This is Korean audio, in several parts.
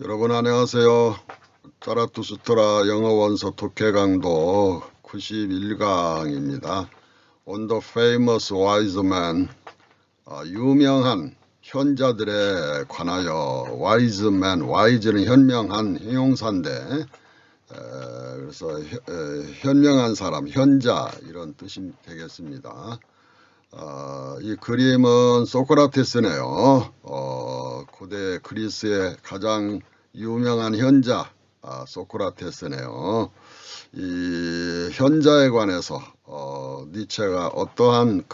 여러분 안녕하세요. 자라투스트라 영어 원서 독해 강도 91강입니다. On the famous wise man, 유명한 현자들에 관하여 wise man, wise는 현명한 형용사인데 그래서 현명한 사람, 현자 이런 뜻이 되겠습니다. 이 그림은 소크라테스네요. 고대 그리스의 가장 유명한 현자 소크라테스네요. 이 현자에 관해서 니체가 어떠한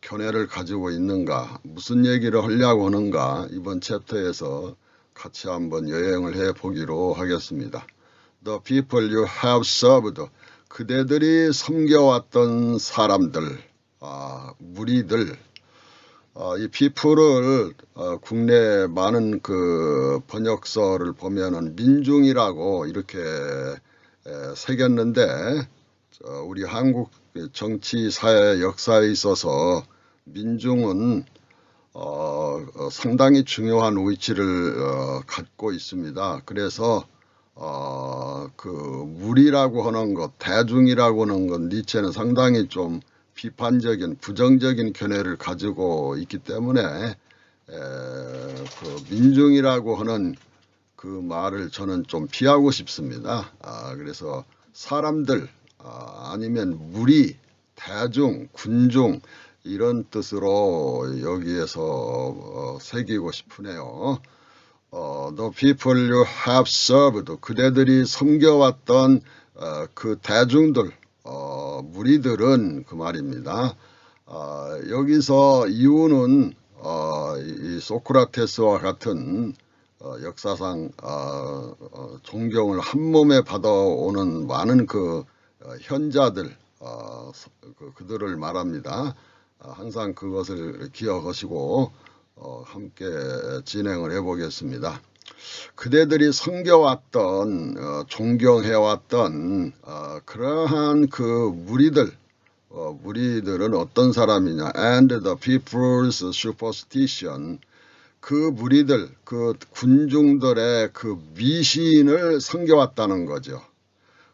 견해를 가지고 있는가, 무슨 얘기를 하려고 하는가 이번 챕터에서 같이 한번 여행을 해 보기로 하겠습니다. The people you have served, 그대들이 섬겨왔던 사람들, 무리들, 이 people을 국내 많은 번역서를 보면은 민중이라고 이렇게 새겼는데 우리 한국 정치 사회 역사에 있어서 민중은 상당히 중요한 위치를 갖고 있습니다. 그래서 무리라고 하는 것, 대중이라고 하는 것, 니체는 상당히 좀 비판적인 부정적인 견해를 가지고 있기 때문에 민중이라고 하는 그 말을 저는 좀 피하고 싶습니다. 그래서 사람들 아니면 무리, 대중, 군중 이런 뜻으로 여기에서 새기고 싶으네요. The people you have served, 그대들이 섬겨왔던 그 대중들, 무리들은 그 말입니다. 여기서 이유는 이 소크라테스와 같은 역사상 존경을 한 몸에 받아오는 많은 현자들, 그들을 말합니다. 항상 그것을 기억하시고 함께 진행을 해 보겠습니다. 그대들이 섬겨왔던 존경해왔던 그러한 무리들은 어떤 사람이냐, and the people's superstition, 그 무리들, 그 군중들의 그 미신을 섬겨왔다는 거죠.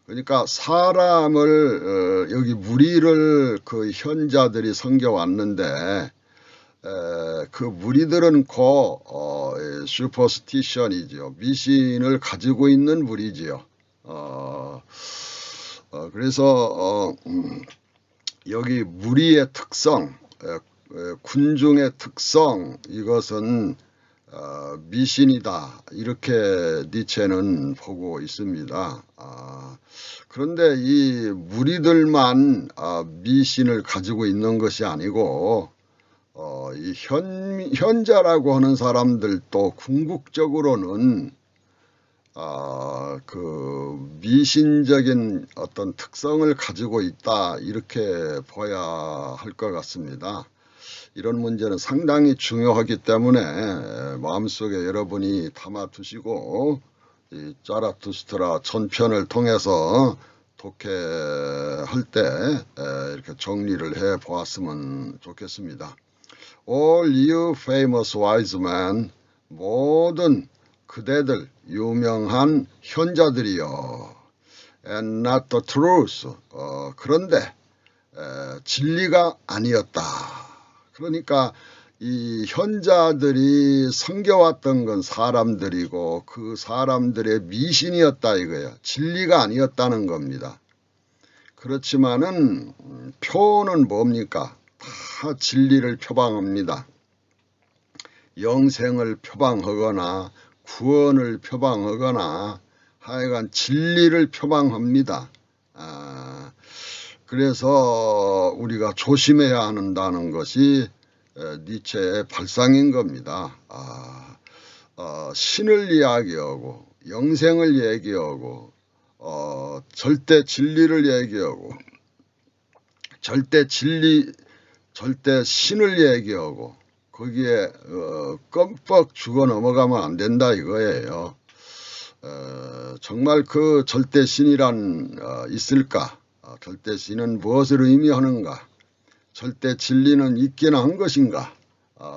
그러니까 사람을 여기 무리를 그 현자들이 섬겨왔는데 그 무리들은 슈퍼스티션이죠. 미신을 가지고 있는 무리지요. 그래서 여기 무리의 특성, 군중의 특성, 이것은 미신이다 이렇게 니체는 보고 있습니다. 그런데 이 무리들만 미신을 가지고 있는 것이 아니고 이 현자라고 하는 사람들도 궁극적으로는 미신적인 어떤 특성을 가지고 있다 이렇게 봐야 할 것 같습니다. 이런 문제는 상당히 중요하기 때문에 마음속에 여러분이 담아두시고 이 자라투스트라 전편을 통해서 독해할 때 이렇게 정리를 해 보았으면 좋겠습니다. All you famous wise men, 모든 그대들 유명한 현자들이여, and not the truth, 그런데 진리가 아니었다. 그러니까 이 현자들이 섬겨왔던 건 사람들이고 그 사람들의 미신이었다 이거예요. 진리가 아니었다는 겁니다. 그렇지만은 표는 뭡니까? 다 진리를 표방합니다. 영생을 표방하거나 구원을 표방하거나 하여간 진리를 표방합니다. 그래서 우리가 조심해야 한다는 것이 니체의 발상인 겁니다. 신을 이야기하고 영생을 얘기하고 절대 진리를 얘기하고 절대 신을 얘기하고 거기에 껌뻑 죽어 넘어가면 안 된다 이거예요. 정말 그 절대 신이란 있을까? 절대 신은 무엇을 의미하는가? 절대 진리는 있긴 한 것인가?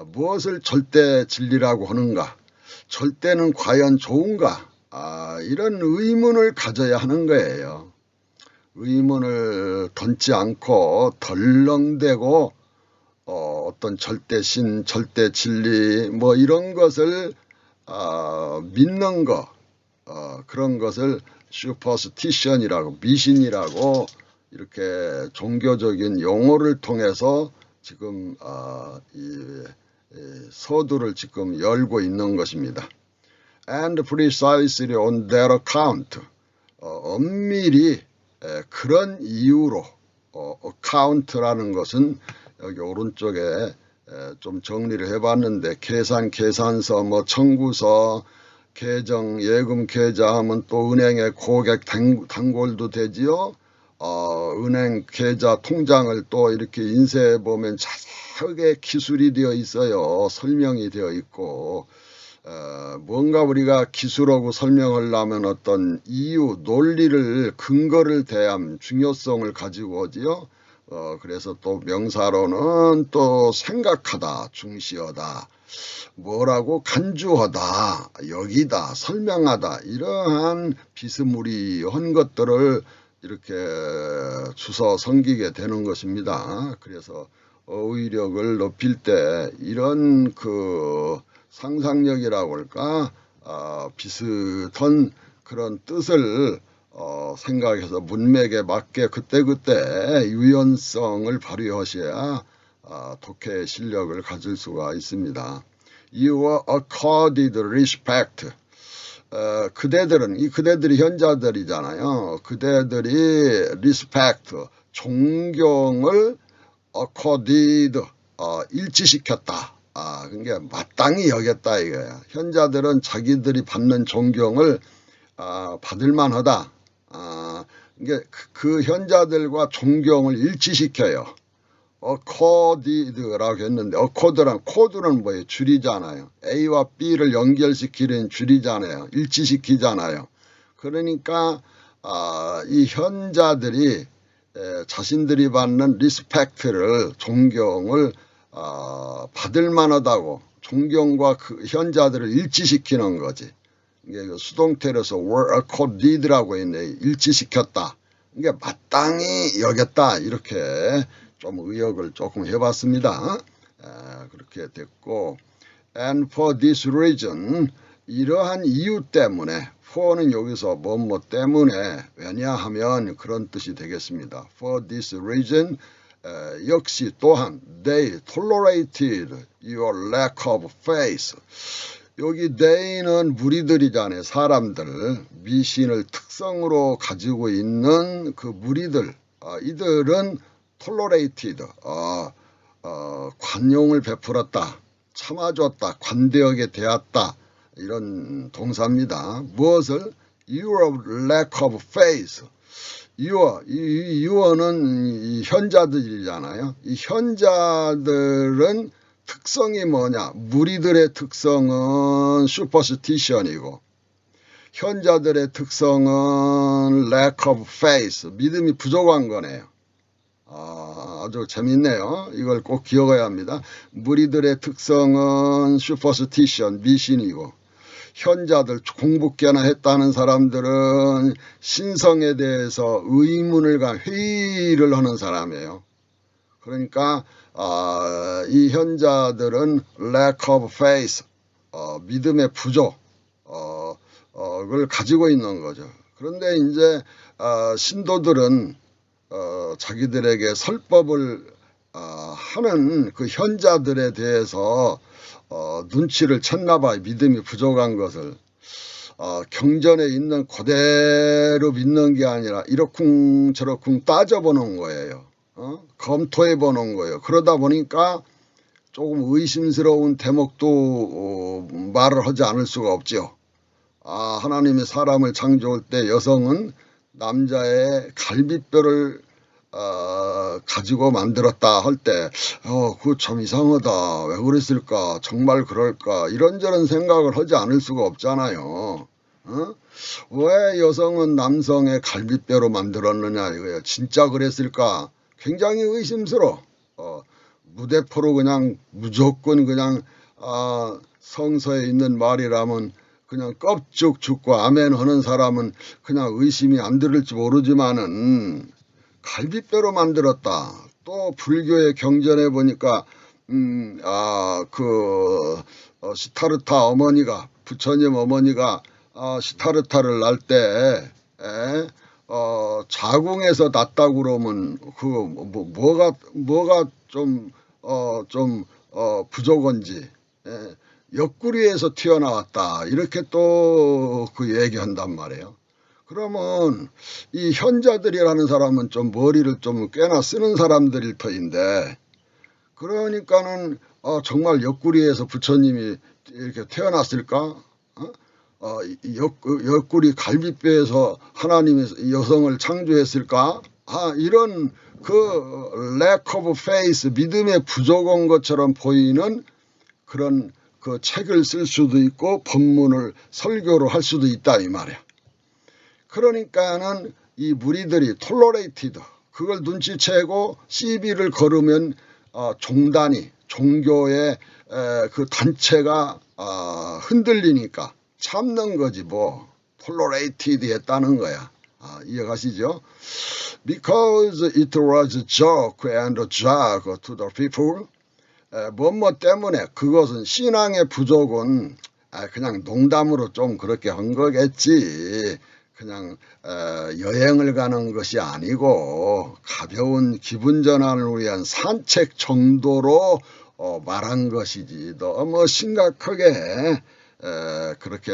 무엇을 절대 진리라고 하는가? 절대는 과연 좋은가? 이런 의문을 가져야 하는 거예요. 의문을 던지 않고 덜렁대고 어떤 절대신, 절대진리 뭐 이런 것을 믿는 것, 그런 것을 슈퍼스티션이라고, 미신이라고 이렇게 종교적인 용어를 통해서 지금 이 서두를 지금 열고 있는 것입니다. And precisely on that account, 엄밀히 그런 이유로, account라는 것은 여기 오른쪽에 좀 정리를 해봤는데, 계산서, 뭐 청구서, 계정, 예금 계좌 하면 또 은행에 고객 단골도 되지요. 은행 계좌 통장을 또 이렇게 인쇄해 보면 자세하게 기술이 되어 있어요. 설명이 되어 있고, 뭔가 우리가 기술하고 설명하려면 어떤 이유, 논리를, 근거를 대함, 중요성을 가지고 오지요. 그래서 또 명사로는 또 생각하다, 중시하다, 뭐라고 간주하다, 여기다, 설명하다, 이러한 비스무리한 것들을 이렇게 주서 섬기게 되는 것입니다. 그래서 어휘력을 높일 때 이런 그 상상력이라고 할까, 비슷한 그런 뜻을 생각해서 문맥에 맞게 그때그때 유연성을 발휘하셔야 독해 실력을 가질 수가 있습니다. You are accorded respect. 그대들은, 이 그대들이 현자들이잖아요. 그대들이 respect, 존경을 accorded, 일치시켰다. 그러니까 마땅히 여겼다 이거야. 현자들은 자기들이 받는 존경을 받을 만하다. 그러니까 그 현자들과 존경을 일치시켜요. accorded라고 했는데, accord란 코드는 뭐예요? 줄이잖아요. A와 B를 연결시키는 줄이잖아요. 일치시키잖아요. 그러니까 이 현자들이 자신들이 받는 리스펙트를, 존경을 받을 만하다고, 존경과 그 현자들을 일치시키는 거지. 이게 수동태로서 were accorded라고 있네. 일치시켰다. 이게 마땅히 여겼다. 이렇게 좀 의역을 조금 해봤습니다. 그렇게 됐고, and for this reason, 이러한 이유 때문에, for는 여기서 뭐뭐 때문에, 왜냐하면 그런 뜻이 되겠습니다. for this reason, 역시 또한 they tolerated your lack of faith. 여기 they는 무리들이잖아요. 사람들, 미신을 특성으로 가지고 있는 그 무리들, 이들은 tolerated, 관용을 베풀었다, 참아줬다, 관대하게 대했다, 이런 동사입니다. 무엇을? your lack of faith. 유어는 이 현자들이잖아요. 이 현자들은 특성이 뭐냐? 무리들의 특성은 superstition이고, 현자들의 특성은 lack of faith, 믿음이 부족한 거네요. 아주 재밌네요. 이걸 꼭 기억해야 합니다. 무리들의 특성은 superstition, 미신이고, 현자들, 공부께나 했다는 사람들은 신성에 대해서 의문을 회의를 하는 사람이에요. 그러니까 이 현자들은 lack of faith, 믿음의 부족을 가지고 있는 거죠. 그런데 이제 신도들은 자기들에게 설법을 하는 그 현자들에 대해서 눈치를 챘나 봐요. 믿음이 부족한 것을. 경전에 있는 그대로 믿는 게 아니라 이러쿵저러쿵 따져보는 거예요. 검토해 보는 거예요. 그러다 보니까 조금 의심스러운 대목도 말을 하지 않을 수가 없죠. 하나님이 사람을 창조할 때 여성은 남자의 갈비뼈를 가지고 만들었다 할 때 그거 참 이상하다. 왜 그랬을까? 정말 그럴까? 이런저런 생각을 하지 않을 수가 없잖아요. 왜 여성은 남성의 갈비뼈로 만들었느냐 이거예요. 진짜 그랬을까? 굉장히 의심스러워. 무대포로 그냥 무조건 그냥 성서에 있는 말이라면 그냥 껍죽 죽고 아멘 하는 사람은 그냥 의심이 안 들을지 모르지만은 갈비뼈로 만들었다. 또 불교의 경전에 보니까 시타르타 어머니가 부처님 어머니가 시타르타를 낳을 때 자궁에서 낳았다고 그러면 뭐가 좀 부족한지 옆구리에서 튀어나왔다 이렇게 또 그 얘기한단 말이에요. 그러면 이 현자들이라는 사람은 좀 머리를 좀 꽤나 쓰는 사람들일 터인데 그러니까는 정말 옆구리에서 부처님이 이렇게 태어났을까? 옆구리 갈비뼈에서 하나님이 여성을 창조했을까? 이런 그 lack of faith, 믿음의 부족한 것처럼 보이는 그런 그 책을 쓸 수도 있고 법문을 설교를 할 수도 있다 이 말이야. 그러니까는 이 무리들이 tolerated 그걸 눈치채고 시비를 걸으면 종교의 그 단체가 흔들리니까 참는 거지 뭐 tolerated 했다는 거야. 이해가시죠? Because it was a joke and a joke to the people. 뭐뭐 때문에 그것은 신앙의 부족은 그냥 농담으로 좀 그렇게 한 거겠지. 그냥 여행을 가는 것이 아니고 가벼운 기분 전환을 위한 산책 정도로 말한 것이지 너무 심각하게 그렇게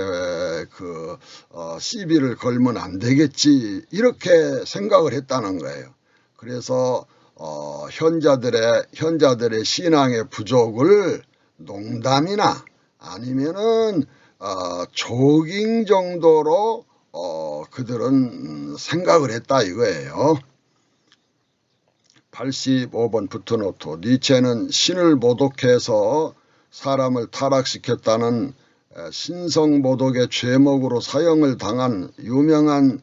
시비를 걸면 안 되겠지 이렇게 생각을 했다는 거예요. 그래서 현자들의 신앙의 부족을 농담이나 아니면은 조깅 정도로 그들은 생각을 했다 이거예요. 85번 푸트노트. 니체는 신을 모독해서 사람을 타락시켰다는 신성모독의 죄목으로 사형을 당한 유명한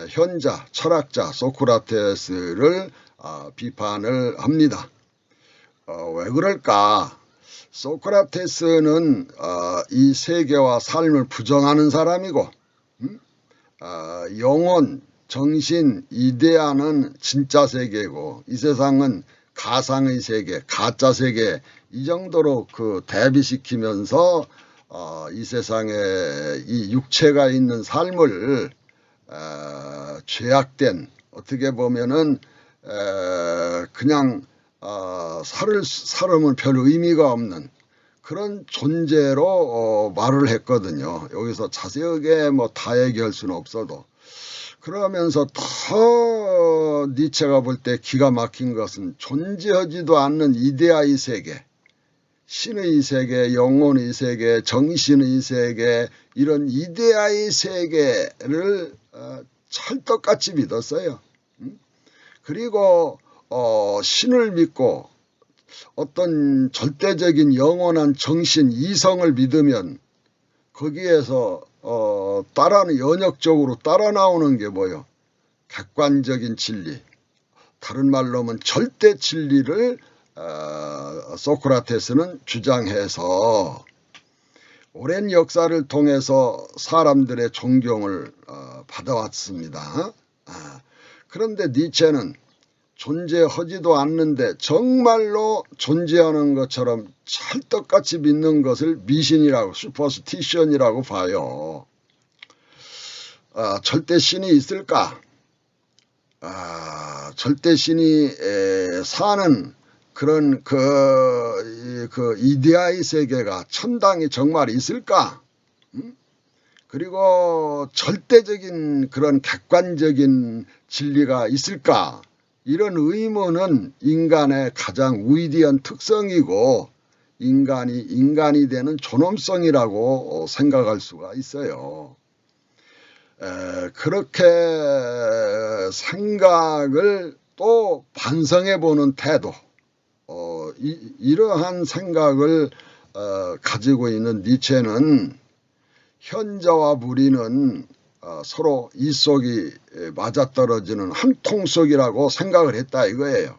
현자, 철학자 소크라테스를 비판을 합니다. 왜 그럴까? 소크라테스는 이 세계와 삶을 부정하는 사람이고 영혼, 정신, 이데아는 진짜 세계고 이 세상은 가상의 세계, 가짜 세계 이 정도로 대비시키면서 이 세상에 이 육체가 있는 삶을 죄악된 어떻게 보면은 그냥 살으면 별 의미가 없는 그런 존재로 말을 했거든요. 여기서 자세하게 다 얘기할 수는 없어도 그러면서 더 니체가 볼 때 기가 막힌 것은 존재하지도 않는 이데아의 세계, 신의 세계, 영혼의 세계, 정신의 세계 이런 이데아의 세계를 찰떡같이 믿었어요. 그리고 신을 믿고 어떤 절대적인 영원한 정신 이성을 믿으면 거기에서 연역적으로 따라 나오는 게 뭐요? 객관적인 진리, 다른 말로 하면 절대 진리를 소크라테스는 주장해서 오랜 역사를 통해서 사람들의 존경을 받아왔습니다. 그런데 니체는 존재하지도 않는데 정말로 존재하는 것처럼 찰떡같이 믿는 것을 미신이라고 슈퍼스티션이라고 봐요. 절대 신이 있을까? 절대 신이 사는 그런 이데아의 세계가 천당이 정말 있을까? 그리고 절대적인 그런 객관적인 진리가 있을까? 이런 의문은 인간의 가장 위대한 특성이고 인간이 되는 존엄성이라고 생각할 수가 있어요. 그렇게 생각을 또 반성해 보는 태도, 이러한 생각을 가지고 있는 니체는 현자와 무리는 서로 이속이 맞아떨어지는 한 통속이라고 생각을 했다 이거예요.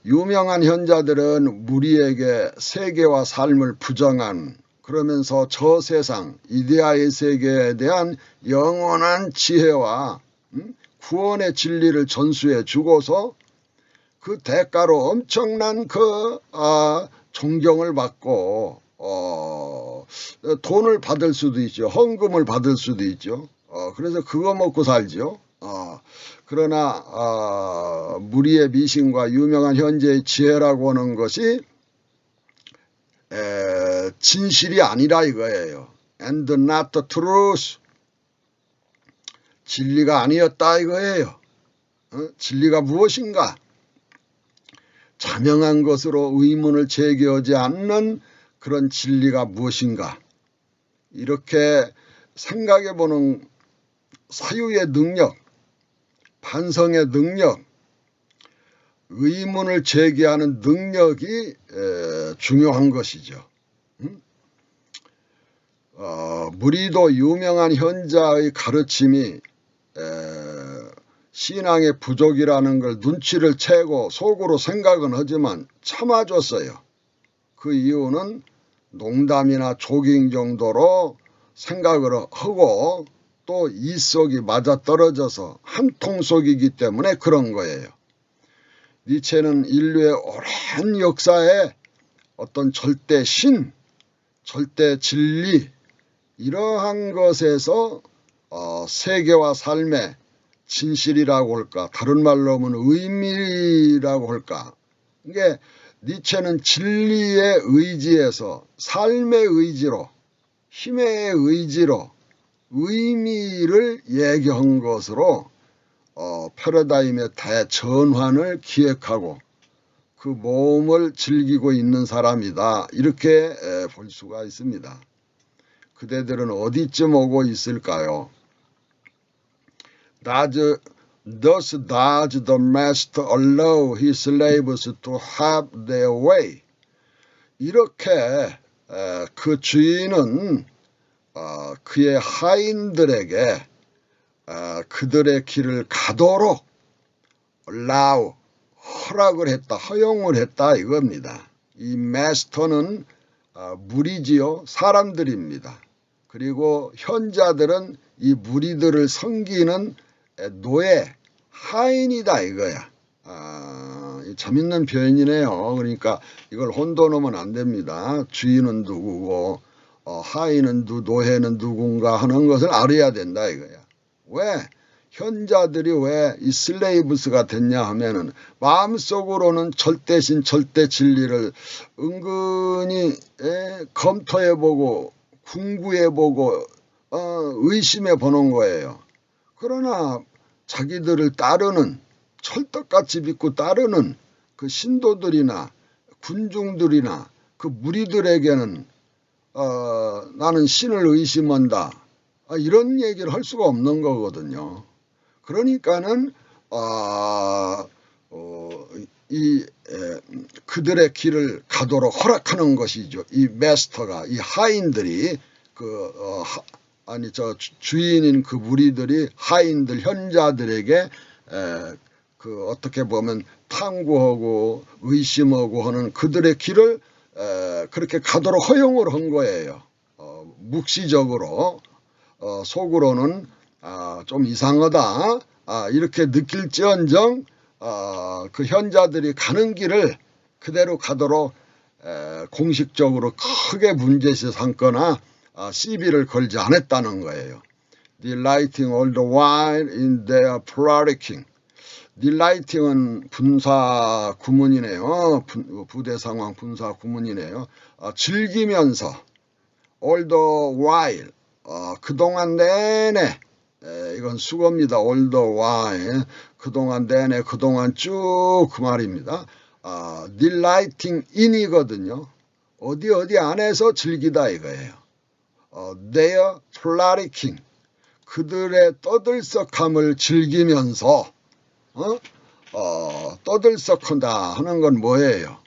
유명한 현자들은 무리에게 세계와 삶을 부정한, 그러면서 저 세상 이데아의 세계에 대한 영원한 지혜와 구원의 진리를 전수해 주고서 그 대가로 엄청난 존경을 받고 돈을 받을 수도 있죠. 헌금을 받을 수도 있죠. 그래서 그거 먹고 살죠. 그러나 무리의 미신과 유명한 현재의 지혜라고 하는 것이 진실이 아니라 이거예요. And not the truth. 진리가 아니었다 이거예요. 진리가 무엇인가? 자명한 것으로 의문을 제기하지 않는 그런 진리가 무엇인가? 이렇게 생각해보는 사유의 능력, 반성의 능력, 의문을 제기하는 능력이 중요한 것이죠. 무리도 유명한 현자의 가르침이 신앙의 부족이라는 걸 눈치를 채고 속으로 생각은 하지만 참아줬어요. 그 이유는 농담이나 조깅 정도로 생각을 하고 또 이속이 맞아떨어져서 한 통속이기 때문에 그런 거예요. 니체는 인류의 오랜 역사에 어떤 절대 신, 절대 진리 이러한 것에서 세계와 삶의 진실이라고 할까, 다른 말로 하면 의미라고 할까. 이게 니체는 진리의 의지에서 삶의 의지로, 힘의 의지로 의미를 얘기한 것으로 패러다임의 대전환을 기획하고 그 모험을 즐기고 있는 사람이다. 이렇게 볼 수가 있습니다. 그대들은 어디쯤 오고 있을까요? Thus does the master allow his slaves to have their way. 이렇게 그 주인은 그의 하인들에게 그들의 길을 가도록 allow, 허락을 했다, 허용을 했다 이겁니다. 이 마스터는 무리지요, 사람들입니다. 그리고 현자들은 이 무리들을 섬기는 노예, 하인이다 이거야. 재밌는 표현이네요. 그러니까 이걸 혼돈하면 안 됩니다. 주인은 누구고 하인은 노예는 누군가 하는 것을 알아야 된다 이거야. 왜? 현자들이 왜 이 슬레이브스가 됐냐 하면은 마음속으로는 절대신 절대 진리를 은근히 검토해보고 궁구해보고 의심해보는 거예요. 그러나 자기들을 따르는, 철떡같이 믿고 따르는 그 신도들이나 군중들이나 그 무리들에게는 나는 신을 의심한다, 이런 얘기를 할 수가 없는 거거든요. 그러니까는 그들의 길을 가도록 허락하는 것이죠. 이 마스터가, 이 하인들이 주인인 그 무리들이 하인들, 현자들에게 어떻게 보면 탐구하고 의심하고 하는 그들의 길을 그렇게 가도록 허용을 한 거예요. 묵시적으로. 속으로는 좀 이상하다 이렇게 느낄지언정 그 현자들이 가는 길을 그대로 가도록 공식적으로 크게 문제시 삼거나 시비를 걸지 않았다는 거예요. Delighting all the while in their provoking. Delighting은 분사 구문이네요. 부대 상황 분사 구문이네요. 즐기면서 all the while, 그동안 내내, 이건 수거입니다. all the while, 그동안 내내, 그동안 쭉 그 말입니다. delighting in이거든요. 어디 안에서 즐기다 이거예요. their frolicking, 그들의 떠들썩함을 즐기면서 떠들썩한다 하는 건 뭐예요?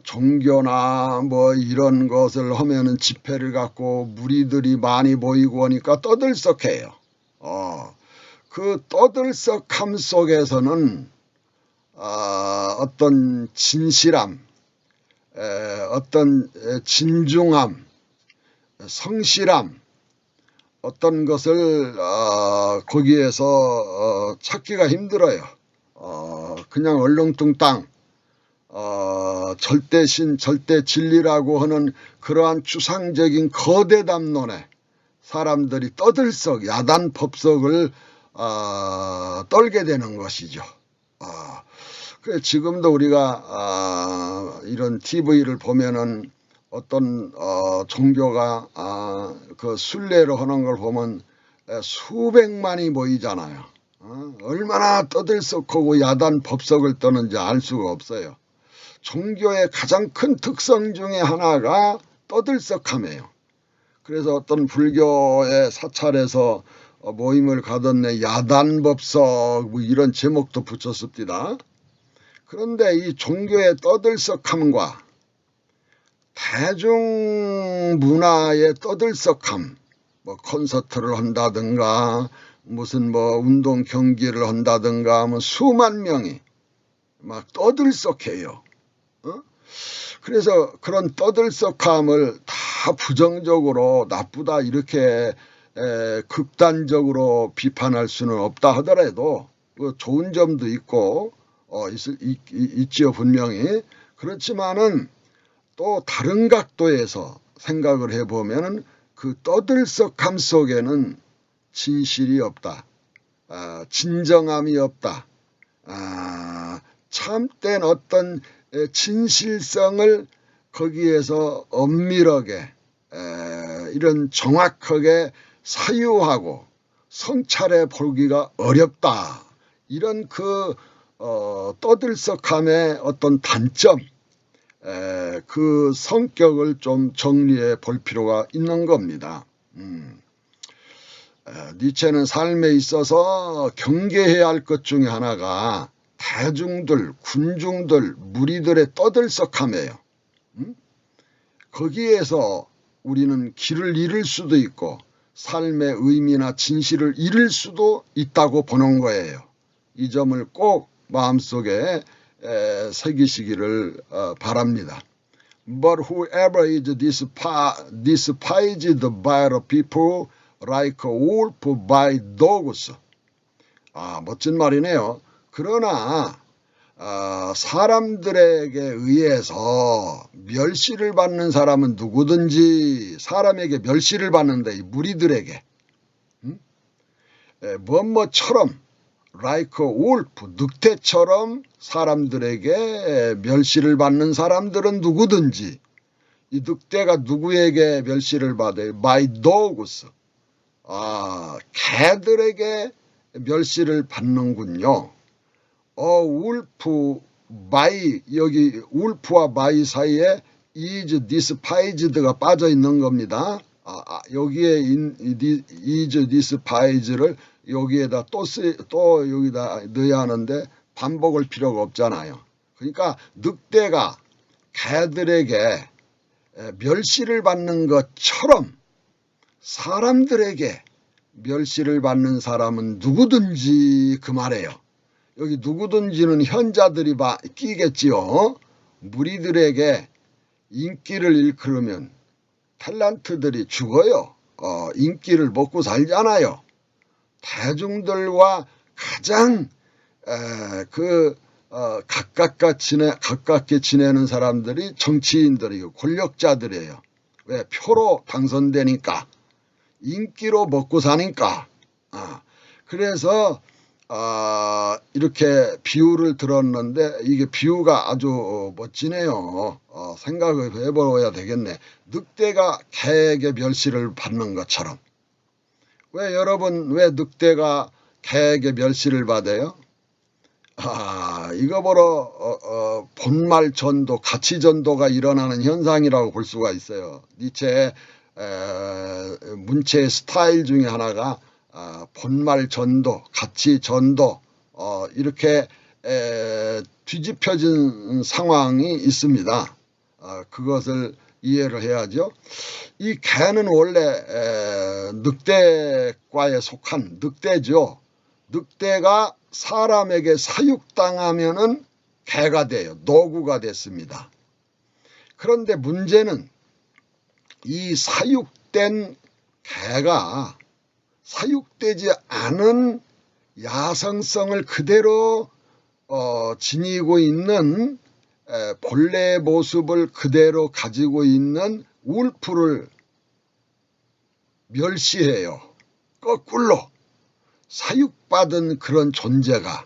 종교나 뭐 이런 것을 하면은 집회를 갖고 무리들이 많이 모이고 하니까 떠들썩해요. 그 떠들썩함 속에서는 어떤 진실함, 어떤 진중함, 성실함, 어떤 것을 거기에서 찾기가 힘들어요. 그냥 얼렁뚱땅 절대신 절대진리라고 하는 그러한 추상적인 거대 담론에 사람들이 떠들썩 야단 법석을 떨게 되는 것이죠. 그래 지금도 우리가 이런 TV를 보면은 어떤 종교가 그 순례를 하는 걸 보면 수백만이 모이잖아요. 얼마나 떠들썩하고 야단 법석을 떠는지 알 수가 없어요. 종교의 가장 큰 특성 중에 하나가 떠들썩함이에요. 그래서 어떤 불교의 사찰에서 모임을 가던데 야단법석 뭐 이런 제목도 붙였습니다. 그런데 이 종교의 떠들썩함과 대중문화의 떠들썩함, 뭐 콘서트를 한다든가 무슨 뭐 운동 경기를 한다든가 하면 수만 명이 막 떠들썩해요. 그래서 그런 떠들썩함을 다 부정적으로 나쁘다 이렇게 극단적으로 비판할 수는 없다 하더라도 좋은 점도 있고 있지요 분명히. 그렇지만은 또 다른 각도에서 생각을 해보면 그 떠들썩함 속에는 진실이 없다. 진정함이 없다. 참된 어떤 진실성을 거기에서 엄밀하게 이런 정확하게 사유하고 성찰해 보기가 어렵다. 이런 그 떠들썩함의 어떤 단점, 그 성격을 좀 정리해 볼 필요가 있는 겁니다. 니체는 삶에 있어서 경계해야 할 것 중에 하나가 대중들, 군중들, 무리들의 떠들썩함이에요. 거기에서 우리는 길을 잃을 수도 있고 삶의 의미나 진실을 잃을 수도 있다고 보는 거예요. 이 점을 꼭 마음속에 새기시기를 바랍니다. But whoever is despised by the people like a wolf by dogs. 멋진 말이네요. 그러나 사람들에게 의해서 멸시를 받는 사람은 누구든지 사람에게 멸시를 받는다. 이 무리들에게 뭐뭐처럼 like a wolf, 늑대처럼 사람들에게 멸시를 받는 사람들은 누구든지 이 늑대가 누구에게 멸시를 받아요? by dogs. 개들에게 멸시를 받는군요. 울프 바이 여기 울프와 바이 사이에 is despised가 빠져 있는 겁니다. 여기에 is despised를 여기에다 또 여기다 넣어야 하는데 반복할 필요가 없잖아요. 그러니까 늑대가 개들에게 멸시를 받는 것처럼 사람들에게 멸시를 받는 사람은 누구든지 그 말이에요. 여기 누구든지는 현자들이 끼겠지요. 무리들에게 인기를 일컬으면 탤런트들이 죽어요. 인기를 먹고 살잖아요. 대중들과 가장 가깝게 지내는 사람들이 정치인들이고 권력자들이에요. 왜? 표로 당선되니까. 인기로 먹고 사니까. 그래서 이렇게 비유를 들었는데 이게 비유가 아주 멋지네요. 생각을 해봐야 되겠네. 늑대가 개에게 멸시를 받는 것처럼. 왜 여러분 왜 늑대가 개에게 멸시를 받아요? 이거 보러 본말 전도, 가치 전도가 일어나는 현상이라고 볼 수가 있어요. 니체의 문체의 스타일 중에 하나가 본말 전도, 가치 전도 이렇게 뒤집혀진 상황이 있습니다. 그것을 이해를 해야죠. 이 개는 원래 늑대과에 속한 늑대죠. 늑대가 사람에게 사육당하면은 개가 돼요. 노구가 됐습니다. 그런데 문제는 이 사육된 개가 사육되지 않은 야성성을 그대로 지니고 있는 본래의 모습을 그대로 가지고 있는 울프를 멸시해요. 거꾸로 사육받은 그런 존재가.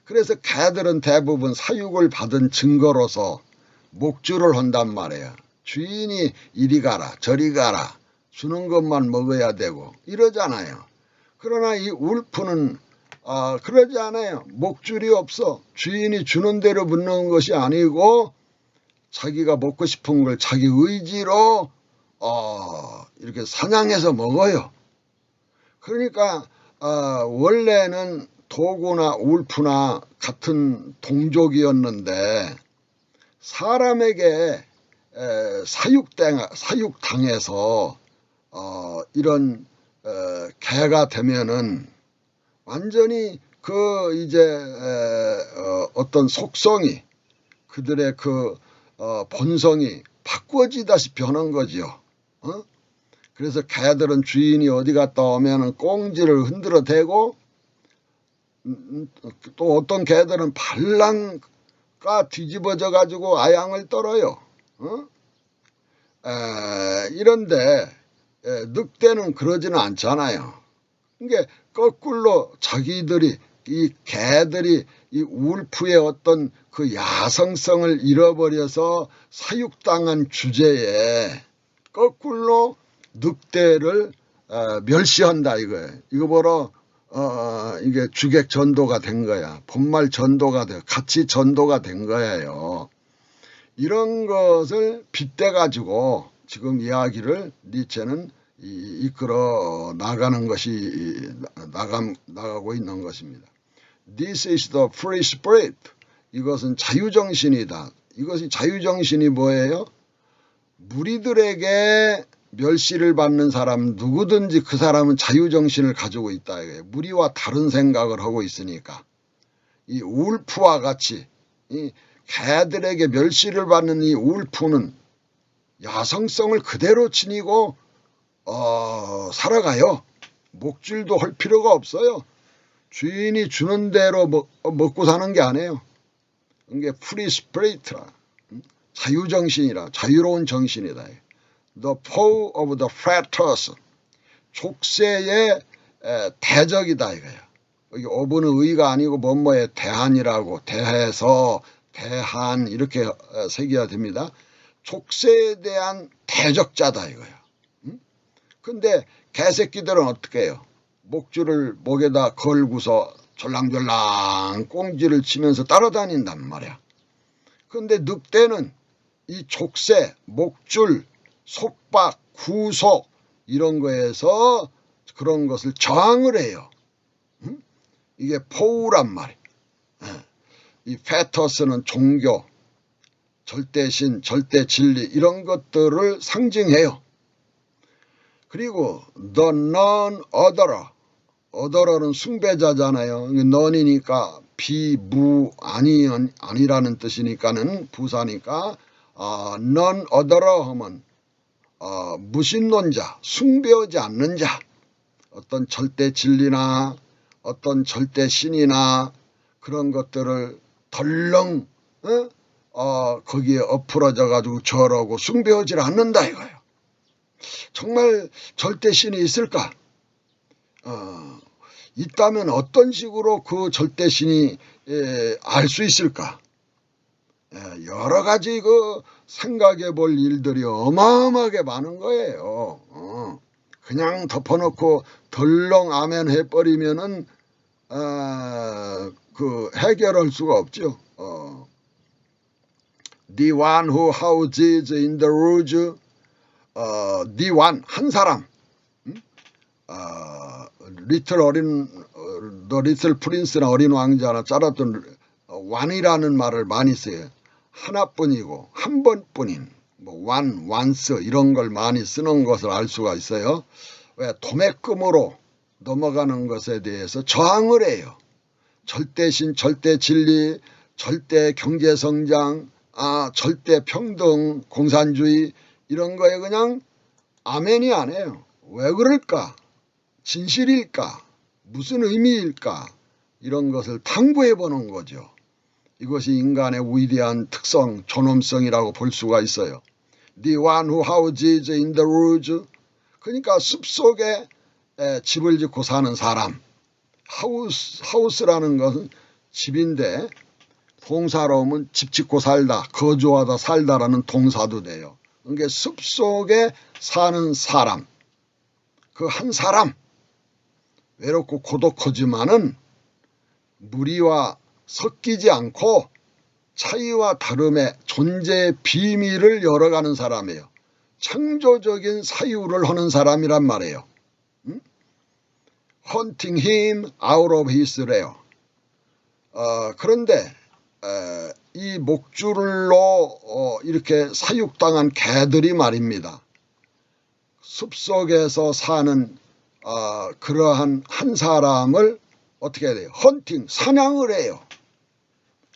그래서 개들은 대부분 사육을 받은 증거로서 목줄을 한단 말이에요. 주인이 이리 가라 저리 가라 주는 것만 먹어야 되고 이러잖아요. 그러나 이 울프는 그러지 않아요. 목줄이 없어. 주인이 주는 대로 묻는 것이 아니고 자기가 먹고 싶은 걸 자기 의지로 이렇게 사냥해서 먹어요. 그러니까 원래는 도구나 울프나 같은 동족이었는데 사람에게 사육당해서 이런 개가 되면은 완전히 그 이제 어떤 속성이 그들의 그 본성이 바꿔지다시피 하는 거죠. 그래서 개들은 주인이 어디 갔다 오면은 꽁지를 흔들어 대고 또 어떤 개들은 발랑가 뒤집어져 가지고 아양을 떨어요. 이런데 늑대는 그러지는 않잖아요. 그러니까 거꾸로 자기들이 이 개들이 이 울프의 어떤 그 야성성을 잃어버려서 사육당한 주제에 거꾸로 늑대를 멸시한다 이거예요. 이거 보러 이게 주객 전도가 된 거야. 본말 전도가 돼, 같이 전도가 된 거예요. 이런 것을 빗대 가지고 지금 이야기를 니체는 이끌어 나가는 것이 나가고 있는 것입니다. This is the free spirit. 이것은 자유정신이다. 이것이 자유정신이 뭐예요? 무리들에게 멸시를 받는 사람 누구든지 그 사람은 자유정신을 가지고 있다. 무리와 다른 생각을 하고 있으니까. 이 울프와 같이 이 개들에게 멸시를 받는 이 울프는 야성성을 그대로 지니고 살아가요. 목줄도 할 필요가 없어요. 주인이 주는 대로 먹고 사는 게 아니에요. 이게 프리 스피리트라, 자유정신이라, 자유로운 정신이다. The foe of the fetters, 족쇄의 대적이다 이거야. 여기 어부는 의가 아니고 뭐뭐의 대한이라고, 대해서 대한 이렇게 새겨야 됩니다. 족쇄에 대한 대적자다 이거야. 근데 개새끼들은 어떻게 해요? 목줄을 목에다 걸고서 졸랑졸랑 꽁지를 치면서 따라다닌단 말이야. 근데 늑대는 이 족쇄, 목줄, 속박, 구속 이런 거에서 그런 것을 저항을 해요. 이게 포우란 말이야. 이 페터스는 종교, 절대신, 절대진리 이런 것들을 상징해요. 그리고 the non-other, other는 숭배자잖아요. non이니까 비무 아니라는 뜻이니까는 부사니까 non-other 하면 무신론자, 숭배하지 않는 자, 어떤 절대 진리나 어떤 절대 신이나 그런 것들을 덜렁 거기에 엎으러져 가지고 절하고 숭배하지 않는다 이거예요. 정말 절대 신이 있을까? 있다면 어떤 식으로 그 절대 신이 알 수 있을까? 여러 가지 그 생각해 볼 일들이 어마어마하게 많은 거예요. 그냥 덮어놓고 덜렁 아멘 해버리면은 그 해결할 수가 없죠. The one who houses in the woods, the one 한 사람, The Little Prince나 어린 왕자나 짜랐던 one이라는 말을 많이 써요. 하나뿐이고 한 번뿐인 one, once 이런 걸 많이 쓰는 것을 알 수가 있어요. 왜 도매금으로 넘어가는 것에 대해서 저항을 해요. 절대신, 절대진리, 절대 경제성장, 절대 평등, 공산주의 이런 거에 그냥 아멘이 아니에요. 왜 그럴까? 진실일까? 무슨 의미일까? 이런 것을 탐구해 보는 거죠. 이것이 인간의 위대한 특성, 존엄성이라고 볼 수가 있어요. The one who houses in the woods. 그러니까 숲속에 집을 짓고 사는 사람. 하우스라는 것은 집인데 동사로 하면 집 짓고 살다, 거주하다, 살다라는 동사도 돼요. 그러니까 숲속에 사는 사람. 그 한 사람. 외롭고 고독하지만은 무리와 섞이지 않고 차이와 다름의 존재의 비밀을 열어가는 사람이에요. 창조적인 사유를 하는 사람이란 말이에요. Hunting him out of his lair. 그런데 이 목줄로 이렇게 사육당한 개들이 말입니다. 숲속에서 사는 그러한 한 사람을 어떻게 해야 돼요? 헌팅, 사냥을 해요.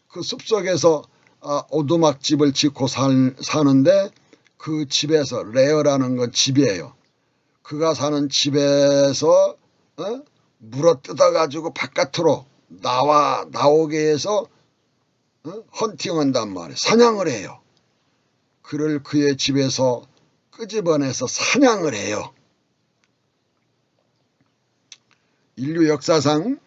그 숲속에서 오두막집을 짓고 사는데 그 집에서, 레어라는 건 집이에요. 그가 사는 집에서 물어뜯어가지고 바깥으로 나오게 해서 헌팅한단 말이에요. 사냥을 해요. 그를 그의 집에서 끄집어내서 사냥을 해요. 인류 역사상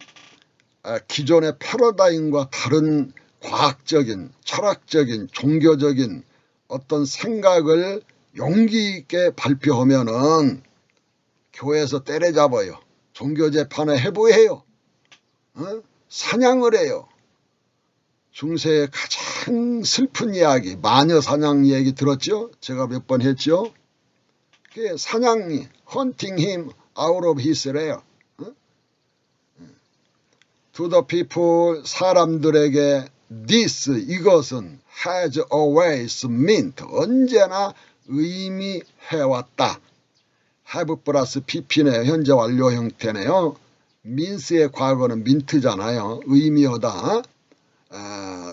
기존의 패러다임과 다른 과학적인, 철학적인, 종교적인 어떤 생각을 용기 있게 발표하면은 교회에서 때려잡아요. 종교재판에 해부해요. 사냥을 해요. 중세의 가장 슬픈 이야기, 마녀 사냥 얘기 들었죠? 제가 몇 번 했죠? 그게 사냥이, hunting him out of his lair. To the people, 사람들에게 this, 이것은 has always meant, 언제나 의미해왔다. have 플러스 pp네요. 현재 완료 형태네요. means의 과거는 min트잖아요. 의미하다.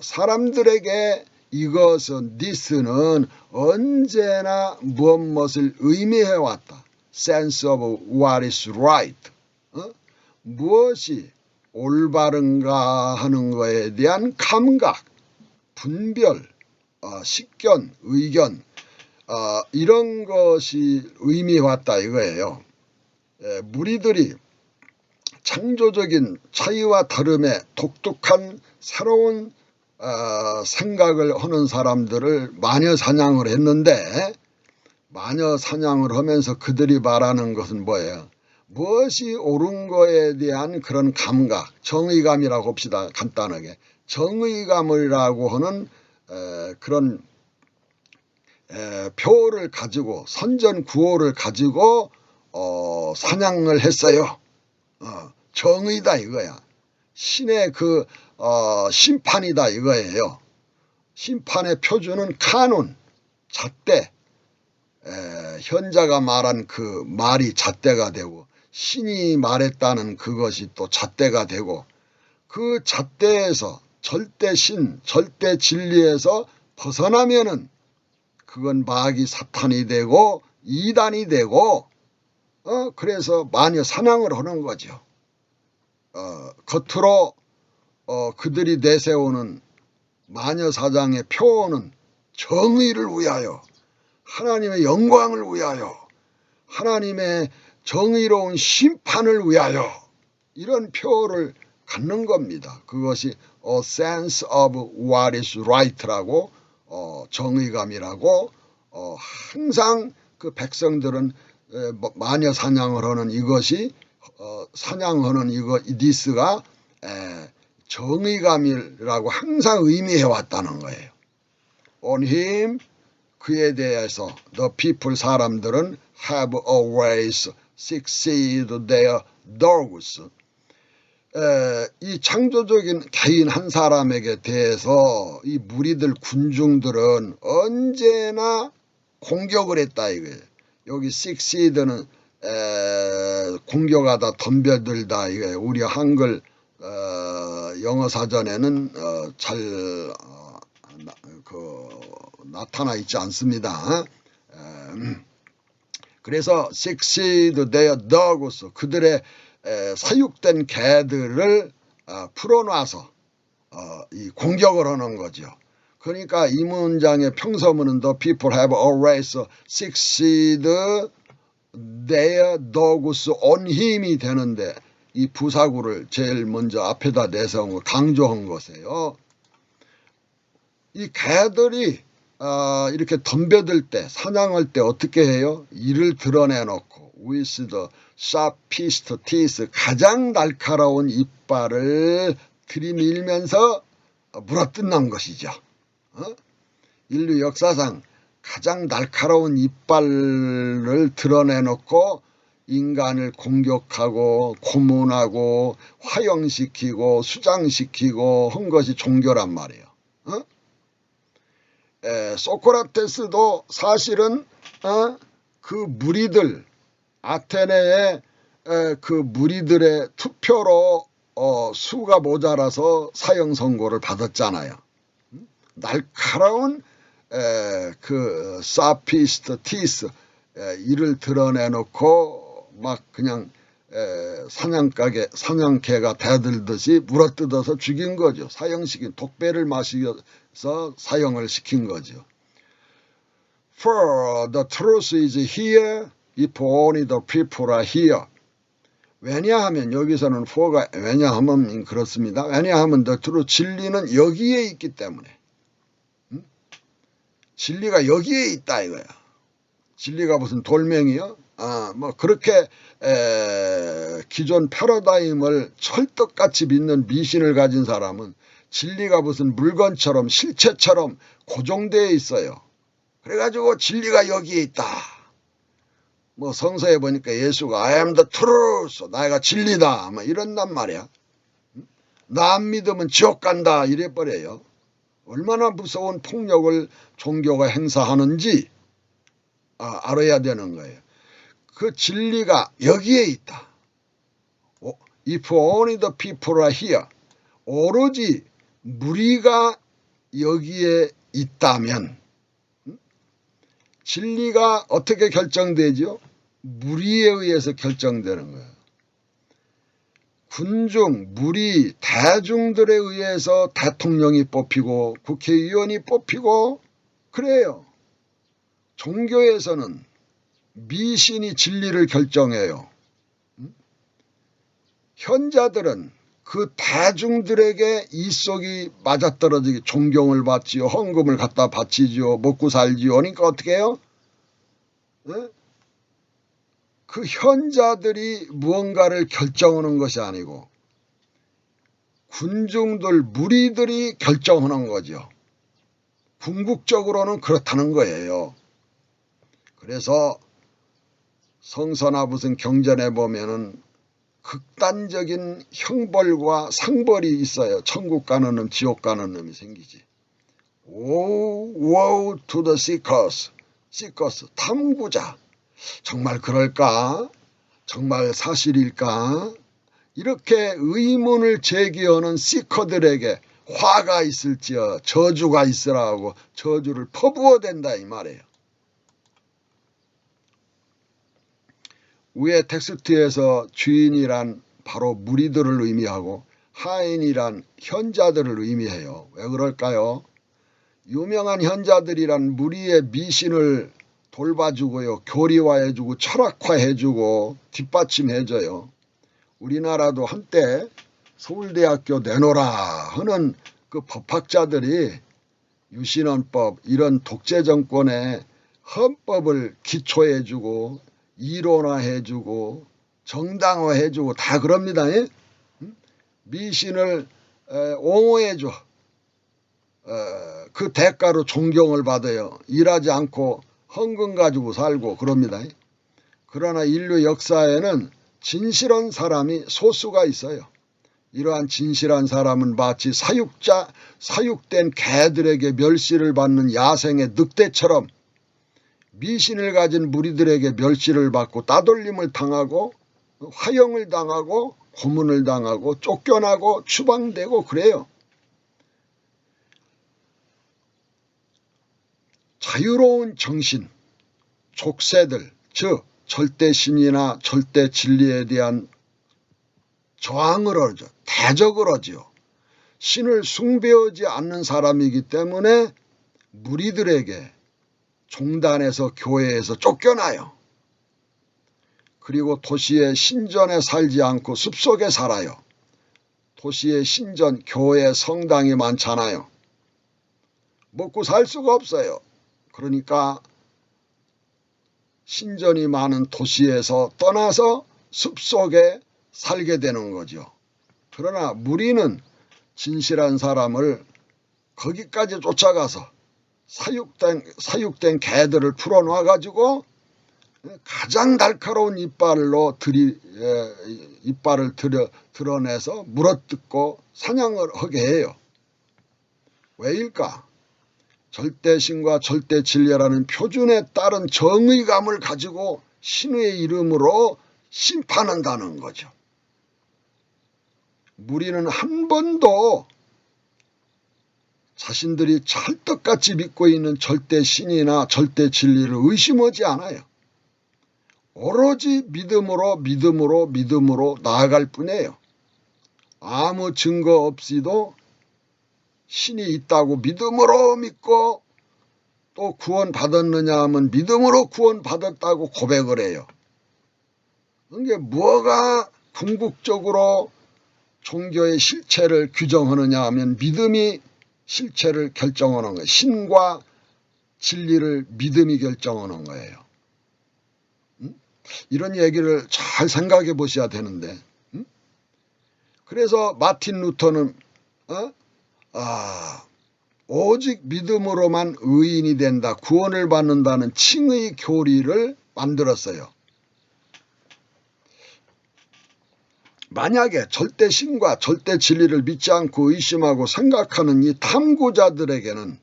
사람들에게 이것은 this는 언제나 무엇을 의미해왔다. sense of what is right. 무엇이 올바른가 하는 것에 대한 감각, 분별, 식견, 의견 이런 것이 의미해왔다 이거예요. 무리들이 창조적인 차이와 다름의 독특한 새로운 생각을 하는 사람들을 마녀 사냥을 했는데 마녀 사냥을 하면서 그들이 말하는 것은 뭐예요? 무엇이 옳은 거에 대한 그런 감각, 정의감이라고 합시다. 간단하게. 정의감이라고 하는 그런 표를 가지고 선전구호를 가지고 사냥을 했어요. 정의다 이거야. 신의 그 심판이다 이거예요. 심판의 표준은 카논, 잣대. 현자가 말한 그 말이 잣대가 되고 신이 말했다는 그것이 또 잣대가 되고 그 잣대에서 절대신, 절대 진리에서 벗어나면은 그건 마귀 사탄이 되고 이단이 되고 그래서 마녀 사냥을 하는 거죠. 겉으로 그들이 내세우는 마녀 사장의 표어는 정의를 위하여 하나님의 영광을 위하여 하나님의 정의로운 심판을 위하여 이런 표어를 갖는 겁니다. 그것이 a sense of what is right라고 정의감이라고 항상 그 백성들은 마녀 사냥을 하는 이것이 사냥하는 디스가 정의감이라고 항상 의미해 왔다는 거예요. On him 그에 대해서 the people 사람들은 have always succeeded their dogs. 이 창조적인 개인 한 사람에게 대해서 이 무리들 군중들은 언제나 공격을 했다 이거예요. 여기 succeed는 공격하다 덤벼들다 이거예요. 우리 한글 영어 사전에는 잘 나타나 있지 않습니다. 그래서 succeed their dogs, 그들의 사육된 개들을 풀어놔서 이 공격을 하는 거죠. 그러니까 이 문장의 평서문은 the people have always succeed their dogs on him이 되는데 이 부사구를 제일 먼저 앞에다 내서 강조한 것이에요. 이 개들이 이렇게 덤벼들 때, 사냥할 때 어떻게 해요? 이를 드러내놓고 with the sharpest teeth, 가장 날카로운 이빨을 들이밀면서 물어뜯는 것이죠. 인류 역사상 가장 날카로운 이빨을 드러내놓고 인간을 공격하고 고문하고 화형시키고 수장시키고 한 것이 종교란 말이에요. 소크라테스도 사실은 그 무리들, 아테네의 그 무리들의 투표로 수가 모자라서 사형 선고를 받았잖아요. 날카로운 그 사피스트 티스, 이를 드러내놓고 막 그냥 사냥개가 대들듯이 물어뜯어서 죽인 거죠. 사형시킨, 독배를 마시면서 사형을 시킨 거죠. For the truth is here, if only the people are here. 왜냐하면, 여기서는 for가 왜냐하면 그렇습니다. 왜냐하면 the truth, 진리는 여기에 있기 때문에. 진리가 여기에 있다 이거야. 진리가 무슨 돌멩이요? 뭐 그렇게 기존 패러다임을 철떡같이 믿는 미신을 가진 사람은 진리가 무슨 물건처럼 실체처럼 고정되어 있어요. 그래가지고 진리가 여기에 있다. 뭐 성서에 보니까 예수가 I am the truth, 나가 진리다, 뭐 이런단 말이야. 나 안 믿으면 지옥 간다 이래버려요. 얼마나 무서운 폭력을 종교가 행사하는지 알아야 되는 거예요. 그 진리가 여기에 있다. If only the people are here. 오로지 무리가 여기에 있다면, 진리가 어떻게 결정되죠? 무리에 의해서 결정되는 거예요. 군중, 무리, 대중들에 의해서 대통령이 뽑히고 국회의원이 뽑히고 그래요. 종교에서는 미신이 진리를 결정해요. 현자들은 그 대중들에게 이속이 맞아떨어지게 존경을 받지요. 헌금을 갖다 바치지요. 먹고 살지요. 그러니까 어떻게 해요? 네? 그 현자들이 무언가를 결정하는 것이 아니고 군중들, 무리들이 결정하는 거죠. 궁극적으로는 그렇다는 거예요. 그래서 성서나 무슨 경전에 보면은 극단적인 형벌과 상벌이 있어요. 천국 가는 놈, 지옥 가는 놈이 생기지. Woe to the seekers. 탐구자. 정말 그럴까? 정말 사실일까? 이렇게 의문을 제기하는 시커들에게 화가 있을지어 저주가 있으라고 저주를 퍼부어 된다 이 말이에요. 위에 텍스트에서 주인이란 바로 무리들을 의미하고 하인이란 현자들을 의미해요. 왜 그럴까요? 유명한 현자들이란 무리의 미신을 돌봐주고요. 교리화해주고 철학화해주고 뒷받침해줘요. 우리나라도 한때 서울대학교 내놓으라 하는 그 법학자들이 유신헌법 이런 독재정권의 헌법을 기초해주고 이론화해주고 정당화해주고 다 그럽니다. 미신을 옹호해줘. 그 대가로 존경을 받아요. 일하지 않고 헌금 가지고 살고 그럽니다. 그러나 인류 역사에는 진실한 사람이 소수가 있어요. 이러한 진실한 사람은 마치 사육된 개들에게 멸시를 받는 야생의 늑대처럼 미신을 가진 무리들에게 멸시를 받고 따돌림을 당하고 화형을 당하고 고문을 당하고 쫓겨나고 추방되고 그래요. 자유로운 정신, 족쇄들, 즉 절대신이나 절대진리에 대한 저항을 하죠. 대적을 하죠. 신을 숭배하지 않는 사람이기 때문에 무리들에게 종단에서 교회에서 쫓겨나요. 그리고 도시의 신전에 살지 않고 숲속에 살아요. 도시의 신전, 교회, 성당이 많잖아요. 먹고 살 수가 없어요. 그러니까 신전이 많은 도시에서 떠나서 숲속에 살게 되는 거죠. 그러나 무리는 진실한 사람을 거기까지 쫓아가서 사육된 개들을 풀어놔가지고 가장 날카로운 이빨을 드러내서 물어뜯고 사냥을 하게 해요. 왜일까? 절대신과 절대진리라는 표준에 따른 정의감을 가지고 신의 이름으로 심판한다는 거죠. 무리는 한 번도 자신들이 찰떡같이 믿고 있는 절대신이나 절대진리를 의심하지 않아요. 오로지 믿음으로 나아갈 뿐이에요. 아무 증거 없이도 신이 있다고 믿음으로 믿고 또 구원받았느냐 하면 믿음으로 구원받았다고 고백을 해요. 그게 뭐가 궁극적으로 종교의 실체를 규정하느냐 하면 믿음이 실체를 결정하는 거예요. 신과 진리를 믿음이 결정하는 거예요. 이런 얘기를 잘 생각해 보셔야 되는데, 그래서 마틴 루터는 오직 믿음으로만 의인이 된다, 구원을 받는다는 칭의 교리를 만들었어요. 만약에 절대신과 절대진리를 믿지 않고 의심하고 생각하는 이 탐구자들에게는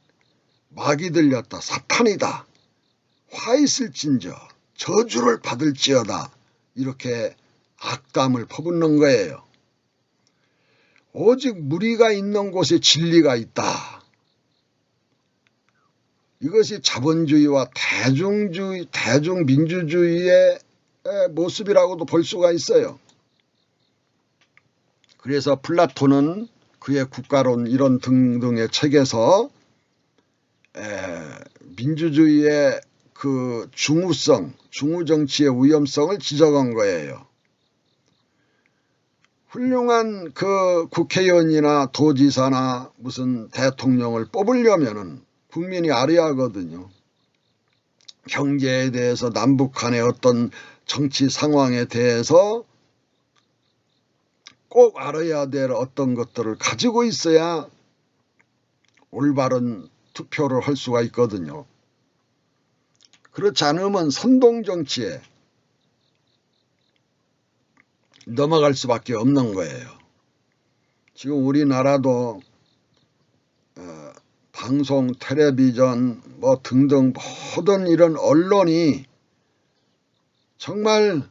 막이 들렸다, 사탄이다, 화 있을진저, 저주를 받을지어다, 이렇게 악담을 퍼붓는 거예요. 오직 무리가 있는 곳에 진리가 있다. 이것이 자본주의와 대중민주주의의 모습이라고도 볼 수가 있어요. 그래서 플라톤은 그의 국가론 이런 등등의 책에서 민주주의의 그 중우정치의 위험성을 지적한 거예요. 훌륭한 그 국회의원이나 도지사나 무슨 대통령을 뽑으려면은 국민이 알아야 하거든요. 경제에 대해서, 남북 간의 어떤 정치 상황에 대해서 꼭 알아야 될 어떤 것들을 가지고 있어야 올바른 투표를 할 수가 있거든요. 그렇지 않으면 선동정치에 넘어갈 수밖에 없는 거예요. 지금 우리나라도 방송, 텔레비전 뭐 등등 모든 이런 언론이 정말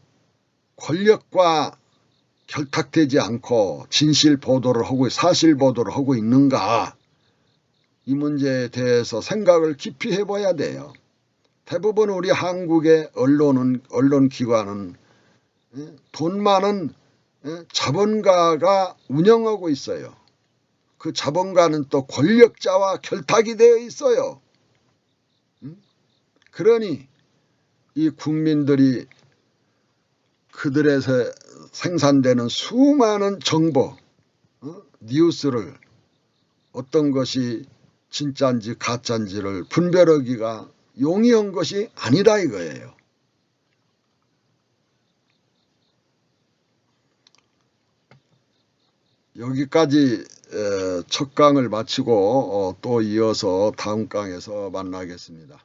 권력과 결탁되지 않고 진실 보도를 하고 사실 보도를 하고 있는가, 이 문제에 대해서 생각을 깊이 해봐야 돼요. 대부분 우리 한국의 언론기관은 돈 많은 자본가가 운영하고 있어요. 그 자본가는 또 권력자와 결탁이 되어 있어요. 그러니 이 국민들이 그들에서 생산되는 수많은 정보, 뉴스를 어떤 것이 진짜인지 가짜인지를 분별하기가 용이한 것이 아니다 이거예요. 여기까지 첫 강을 마치고 또 이어서 다음 강에서 만나겠습니다.